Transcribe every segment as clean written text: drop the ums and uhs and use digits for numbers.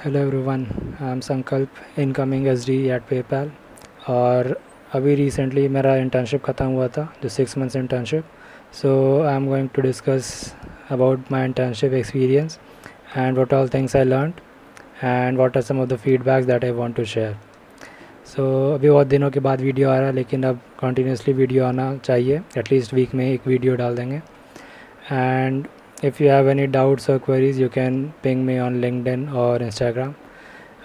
Hello everyone, I am संकल्प, incoming SD eight PayPal. और अभी रिसेंटली मेरा इंटर्नशिप ख़त्म हुआ था, जो 6 months internship. So I am going to discuss about my internship experience and what all things I learned and what are some of the feedbacks that I want to share. So अभी बहुत दिनों के बाद video आ रहा है, लेकिन अब continuously video आना चाहिए, एटलीस्ट वीक में एक वीडियो डाल देंगे। And if you have any doubts or queries, you can ping me on LinkedIn or Instagram,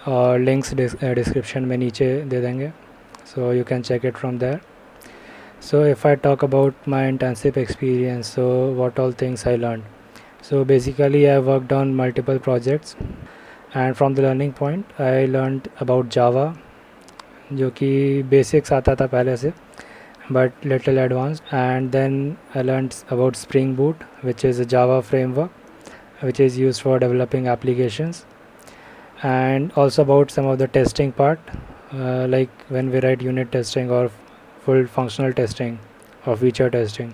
और links description में नीचे दे देंगे, so you can check it from there. So if I talk about my internship experience, so what all things I learned. So basically I worked on multiple projects, and from the learning point I learned about Java, जो कि basics आता था पहले से, but little advanced. And then I learned about Spring Boot, which is a Java framework which is used for developing applications, and also about some of the testing part, like when we write unit testing or full functional testing or feature testing.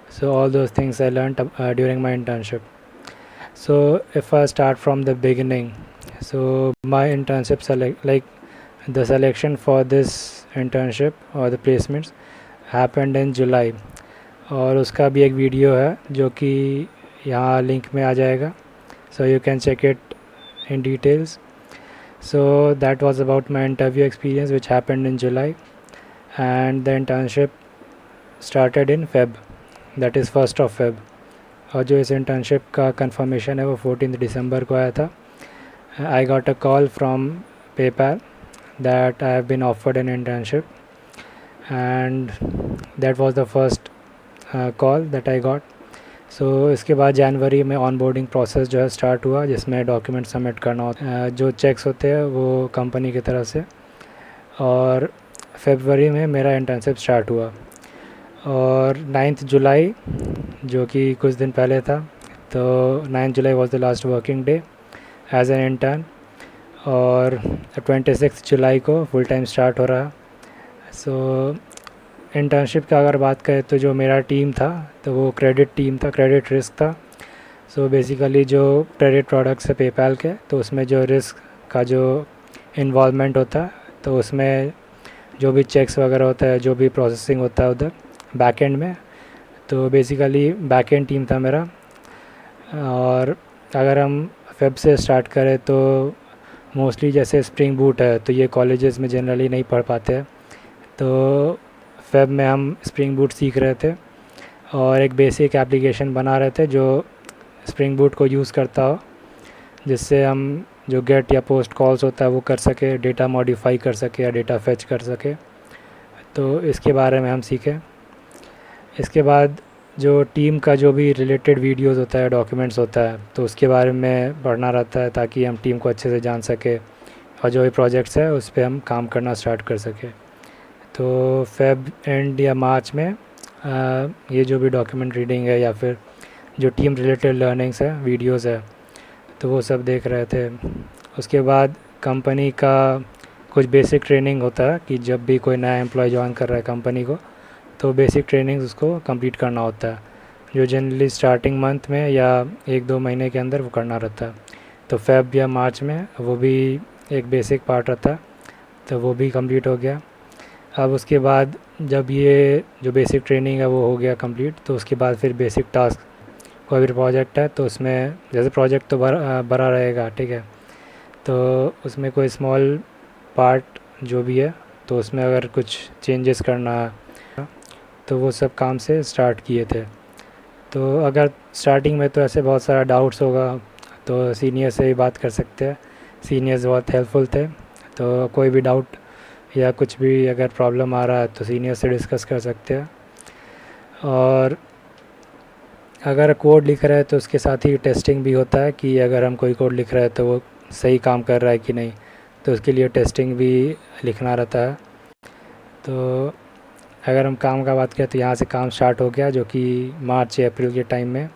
So all those things I learned during my internship. So if I start from the beginning, so my internship like the selection for this internship or the placements happened in July, और उसका भी एक video है जो कि यहाँ link में आ जाएगा, so you can check it in details. So that was about my interview experience which happened in July, and the internship started in Feb, that is 1st of Feb. और जो इस internship का confirmation है वो 14th December को आया था. I got a call from PayPal that I have been offered an internship, and that was the first call that I got. So इसके बाद जनवरी में ऑनबोर्डिंग प्रोसेस जो है स्टार्ट हुआ, जिसमें डॉक्यूमेंट सबमिट करना होता, जो चेक्स होते हैं वो कंपनी की तरफ से। और फरवरी में मेरा इंटर्नशिप स्टार्ट हुआ, और 9th जुलाई जो कि कुछ दिन पहले था, तो 9th July was the last working day as an intern, और 26 जुलाई को फुल टाइम स्टार्ट हो रहा। सो इंटर्नशिप का अगर बात करें तो जो मेरा टीम था तो वो क्रेडिट टीम था, क्रेडिट रिस्क था। सो बेसिकली जो क्रेडिट प्रोडक्ट्स है पेपैल के, तो उसमें जो रिस्क का जो इन्वॉल्वमेंट होता है, तो उसमें जो भी चेक्स वगैरह होता है, जो भी प्रोसेसिंग होता है उधर बैक एंड में, तो बेसिकली बैक एंड टीम था मेरा। और अगर हम फेब से स्टार्ट करें तो मोस्टली जैसे स्प्रिंग बूट है, तो ये कॉलेजेस में जनरली नहीं पढ़ पाते हैं, तो फेब में हम स्प्रिंग बूट सीख रहे थे और एक बेसिक एप्लीकेशन बना रहे थे जो स्प्रिंग बूट को यूज़ करता हो, जिससे हम जो गेट या पोस्ट कॉल्स होता है वो कर सके, डेटा मॉडिफाई कर सके या डेटा फेच कर सके। तो इसके बारे में हम सीखे। इसके बाद जो टीम का जो भी रिलेटेड वीडियोस होता है, डॉक्यूमेंट्स होता है, तो उसके बारे में पढ़ना रहता है ताकि हम टीम को अच्छे से जान सके और जो भी प्रोजेक्ट्स है उस पर हम काम करना स्टार्ट कर सके। तो फेब एंड या मार्च में ये जो भी डॉक्यूमेंट रीडिंग है या फिर जो टीम रिलेटेड लर्निंग्स है, वीडियोस है, तो वो सब देख रहे थे। उसके बाद कंपनी का कुछ बेसिक ट्रेनिंग होता है कि जब भी कोई नया एम्प्लॉय ज्वाइन कर रहा है कंपनी को, तो बेसिक ट्रेनिंग्स उसको कंप्लीट करना होता है, जो जनरली स्टार्टिंग मंथ में या 1-2 महीने के अंदर वो करना रहता है। तो फेब या मार्च में वो भी एक बेसिक पार्ट रहता है, तो वो भी कंप्लीट हो गया। अब उसके बाद जब ये जो बेसिक ट्रेनिंग है वो हो गया कंप्लीट, तो उसके बाद फिर बेसिक टास्क, कोई भी प्रोजेक्ट है तो उसमें जैसे प्रोजेक्ट तो बड़ा रहेगा, ठीक है, तो उसमें कोई स्मॉल पार्ट जो भी है, तो उसमें अगर कुछ चेंजेस करना है तो वो सब काम से स्टार्ट किए थे। तो अगर स्टार्टिंग में तो ऐसे बहुत सारा डाउट्स होगा तो सीनियर से ही बात कर सकते हैं, सीनियर्स बहुत हेल्पफुल थे, तो कोई भी डाउट या कुछ भी अगर प्रॉब्लम आ रहा है तो सीनियर से डिस्कस कर सकते हैं। और अगर कोड लिख रहे हैं तो उसके साथ ही टेस्टिंग भी होता है कि अगर हम कोई कोड लिख रहे हैं तो वो सही काम कर रहा है कि नहीं, तो उसके लिए टेस्टिंग भी लिखना रहता है। तो अगर हम काम का बात करें तो यहाँ से काम स्टार्ट हो गया, जो कि मार्च या अप्रैल के टाइम में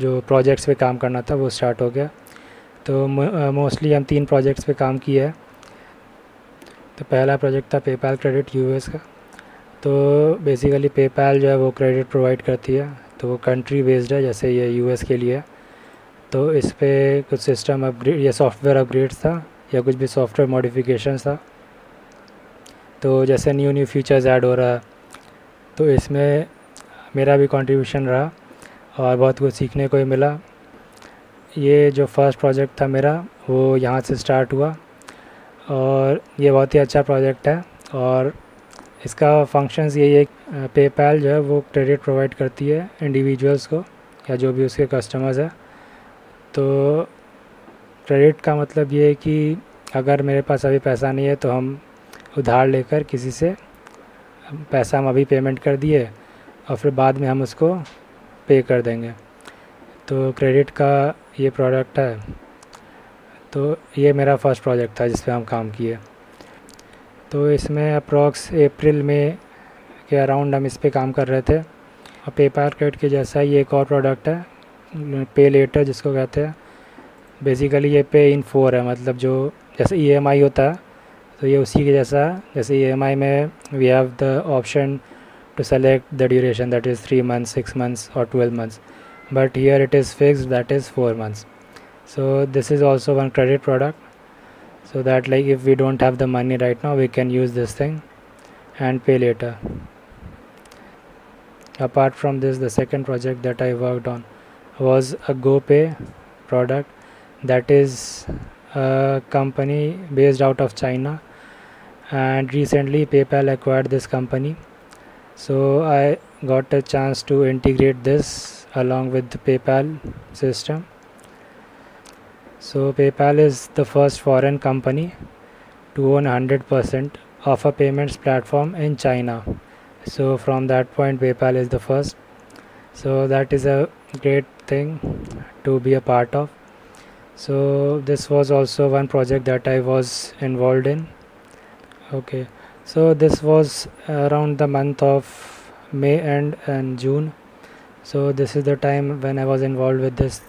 जो प्रोजेक्ट्स पे काम करना था वो स्टार्ट हो गया। तो मोस्टली हम 3 प्रोजेक्ट्स पे काम किए हैं। तो पहला प्रोजेक्ट था पेपैल क्रेडिट यूएस का। तो बेसिकली पेपैल जो है वो क्रेडिट प्रोवाइड करती है, तो वो कंट्री बेस्ड है, जैसे ये यूएस के लिए। तो इस पे कुछ सिस्टम अपग्रेड या सॉफ्टवेयर अपग्रेड्स था या कुछ भी सॉफ्टवेयर मॉडिफिकेशंस था। तो जैसे न्यू फीचर्स ऐड हो रहा है, तो इसमें मेरा भी कंट्रीब्यूशन रहा और बहुत कुछ सीखने को ही मिला। ये जो फर्स्ट प्रोजेक्ट था मेरा वो यहाँ से स्टार्ट हुआ और ये बहुत ही अच्छा प्रोजेक्ट है। और इसका फंक्शंस यही है, पेपैल जो है वो क्रेडिट प्रोवाइड करती है इंडिविजुअल्स को या जो भी उसके कस्टमर्स है। तो क्रेडिट का मतलब ये है कि अगर मेरे पास अभी पैसा नहीं है तो हम उधार लेकर किसी से पैसा हम अभी पेमेंट कर दिए और फिर बाद में हम उसको पे कर देंगे। तो क्रेडिट का ये प्रोडक्ट है। तो ये मेरा फर्स्ट प्रोजेक्ट था जिस पे हम काम किए। तो इसमें अप्रॉक्स अप्रैल में के अराउंड हम इस पे काम कर रहे थे। और पेपैल क्रेडिट के जैसा ही एक और प्रोडक्ट है, पे लेटर जिसको कहते हैं। बेसिकली ये पे इन 4 है, मतलब जो जैसे EMI होता है तो ये उसी के जैसा है। जैसे EMI में we have the option to select the duration, that is 3 months, 6 months or 12 months, but here it is fixed, that is 4 months. So this is also one credit product, so that like if we don't have the money right now, we can use this thing and pay later. Apart from this, the second project that I worked on was a GoPay product, that is a company based out of China, and recently PayPal acquired this company. So I got a chance to integrate this along with the PayPal system. So PayPal is the first foreign company to own 100% of a payments platform in China. So from that point, PayPal is the first. So that is a great thing to be a part of. So this was also one project that I was involved in. Okay, so this was around the month of May and June. So this is the time when I was involved with this.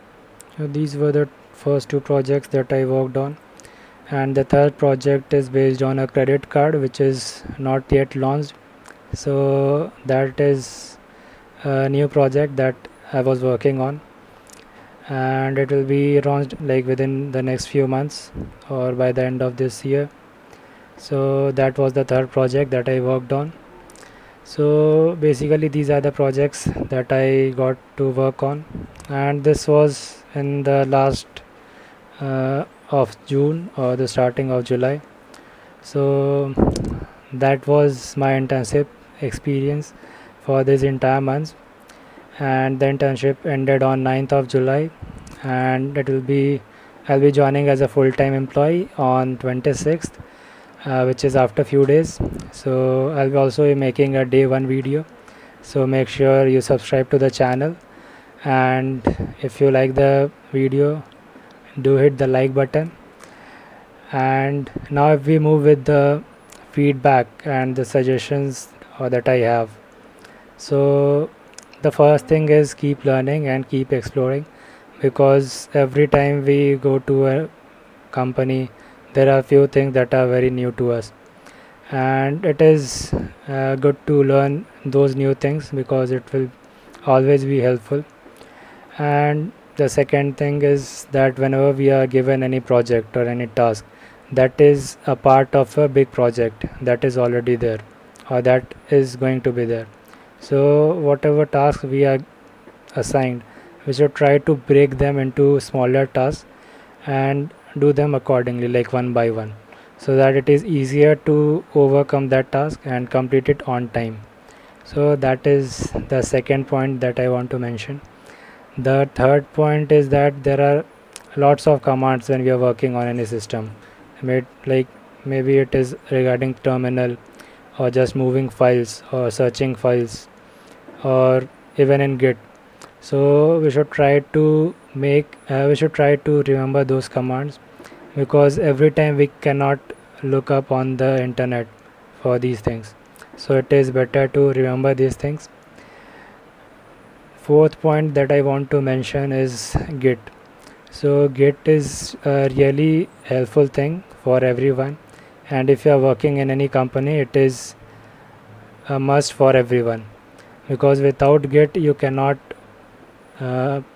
So these were the first 2 projects that I worked on, and the third project is based on a credit card which is not yet launched. So that is a new project that I was working on, and it will be launched like within the next few months or by the end of this year. So that was the third project that I worked on. So basically these are the projects that I got to work on, and this was in the last of June or the starting of July. So that was my internship experience for this entire month, and the internship ended on 9th of July, and I'll be joining as a full-time employee on 26th, which is after few days. So I'll be also making a day 1 video, so make sure you subscribe to the channel, and if you like the video, do hit the like button. And now if we move with the feedback and the suggestions that I have. So the first thing is keep learning and keep exploring, because every time we go to a company there are few things that are very new to us, and it is good to learn those new things because it will always be helpful. And the second thing is that whenever we are given any project or any task that is a part of a big project that is already there or that is going to be there, so whatever tasks we are assigned, we should try to break them into smaller tasks and do them accordingly, like one by one, so that it is easier to overcome that task and complete it on time. So that is the second point that I want to mention. The third point is that there are lots of commands when we are working on any system. Like maybe it is regarding terminal or just moving files or searching files or even in Git. So we should try to remember those commands, because every time we cannot look up on the internet for these things. So it is better to remember these things. Fourth point that I want to mention is Git. So Git is a really helpful thing for everyone, and if you are working in any company, it is a must for everyone, because without Git you cannot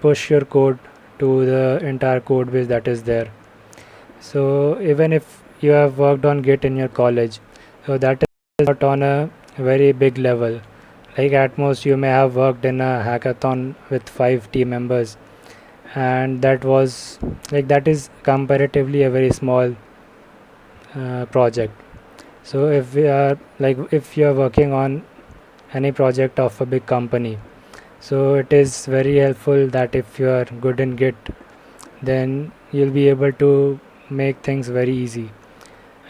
push your code to the entire code base that is there. So even if you have worked on Git in your college, so that is not on a very big level. Like at most you may have worked in a hackathon with 5 team members, and that was like that is comparatively a very small project. So if you are working on any project of a big company, so it is very helpful that if you are good in Git, then you'll be able to make things very easy,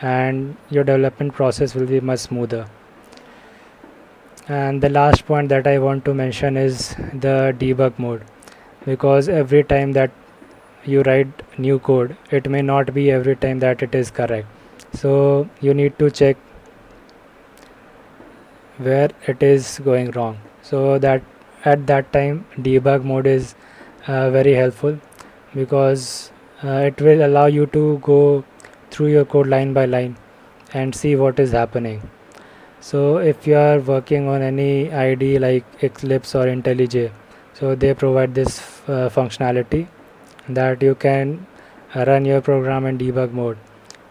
and your development process will be much smoother. And the last point that I want to mention is the debug mode, because every time that you write new code, it may not be every time that it is correct. So you need to check where it is going wrong. So that at that time debug mode is very helpful, because it will allow you to go through your code line by line and see what is happening. So if you are working on any IDE like Eclipse or IntelliJ, so they provide this functionality that you can run your program in debug mode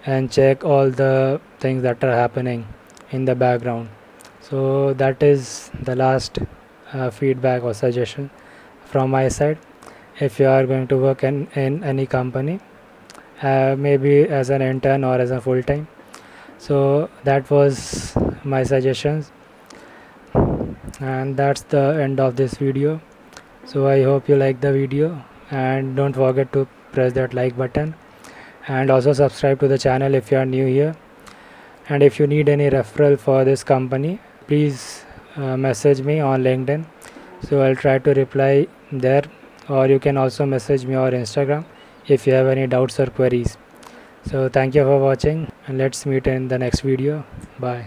and check all the things that are happening in the background. So that is the last feedback or suggestion from my side. If you are going to work in any company, maybe as an intern or as a full time, so that was my suggestions, and that's the end of this video. So I hope you like the video, and don't forget to press that like button, and also subscribe to the channel if you are new here. And if you need any referral for this company, please message me on LinkedIn, so I'll try to reply there, or you can also message me on Instagram if you have any doubts or queries. So thank you for watching, and let's meet in the next video. Bye.